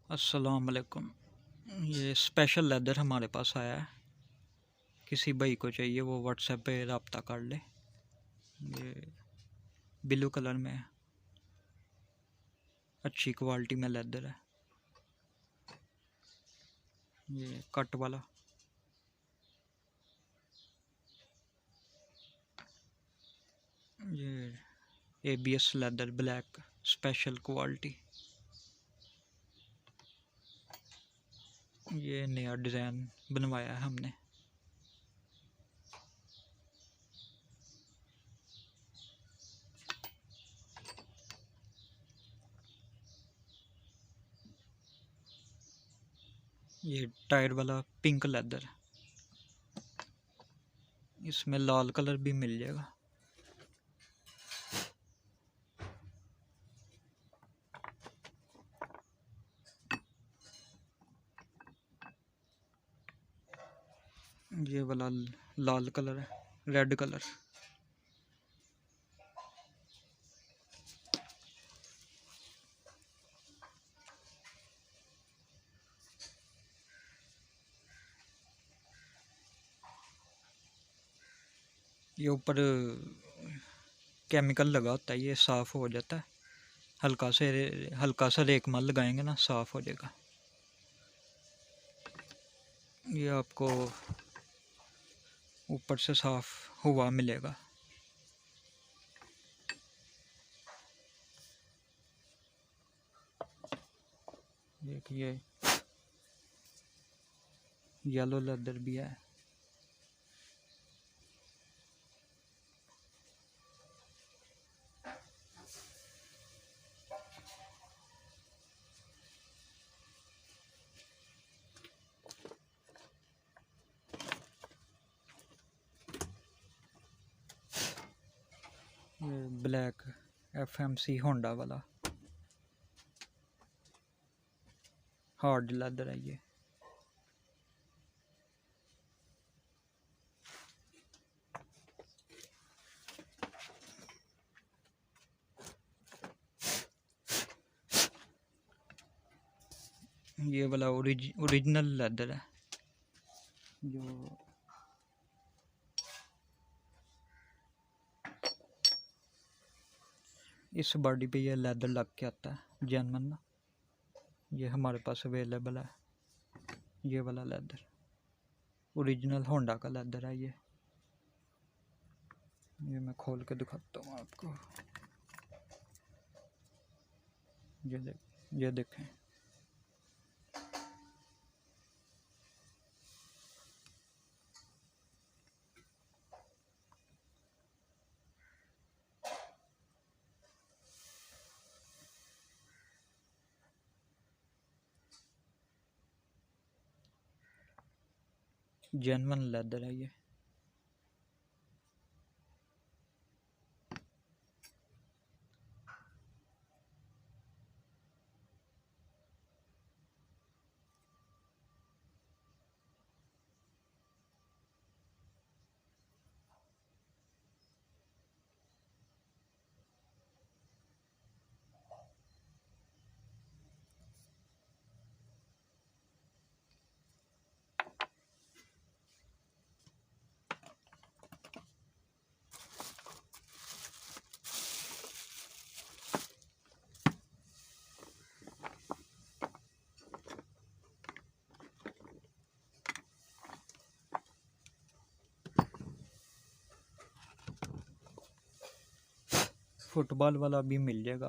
अस्सलाम वालेकुम। ये स्पेशल लेदर हमारे पास आया है। किसी भाई को चाहिए वो व्हाट्सएप पे रब्ता कर ले। ये ब्लू कलर में है, अच्छी क्वालिटी में लेदर है। ये कट वाला, ये ABS leather black special quality. ये नया डिज़ाइन बनवाया है हमने। ये टायर वाला पिंक लेदर, इसमें लाल कलर भी मिल जाएगा। ये वाला लाल कलर है, रेड कलर। ये ऊपर केमिकल लगा होता है, ये साफ़ हो जाता है। हल्का सा रेकमाल लगाएंगे ना, साफ़ हो जाएगा। ये आपको ऊपर से साफ़ हुआ मिलेगा। देखिए येलो लेदर भी है। ये ब्लैक FMC होंडा वाला हार्ड लेदर है ये। ये वाला ओरिजिनल लेदर है, जो इस बॉडी पे ये लेदर लग के आता है जेनवन ना। ये हमारे पास अवेलेबल है। ये वाला लेदर ओरिजिनल होंडा का लेदर है। ये मैं खोल के दिखाता हूँ आपको। ये देखें। जेनवन लेदर है ये। फुटबॉल वाला भी मिल जाएगा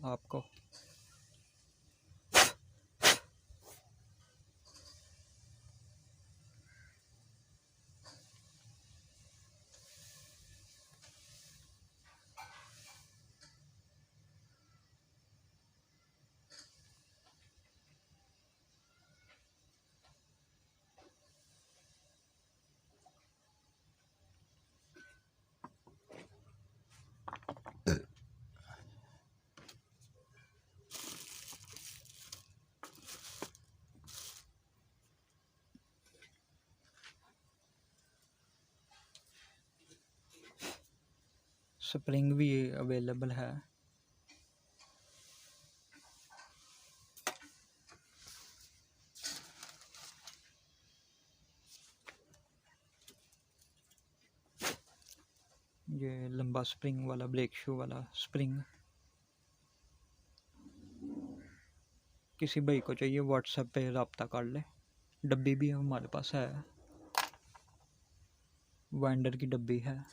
आपको। स्प्रिंग भी अवेलेबल है। ये लंबा स्प्रिंग वाला ब्रेक शू वाला स्प्रिंग किसी भाई को चाहिए व्हाट्सएप पे रब्ता कर ले। डब्बी भी हमारे पास है, वाइंडर की डब्बी है।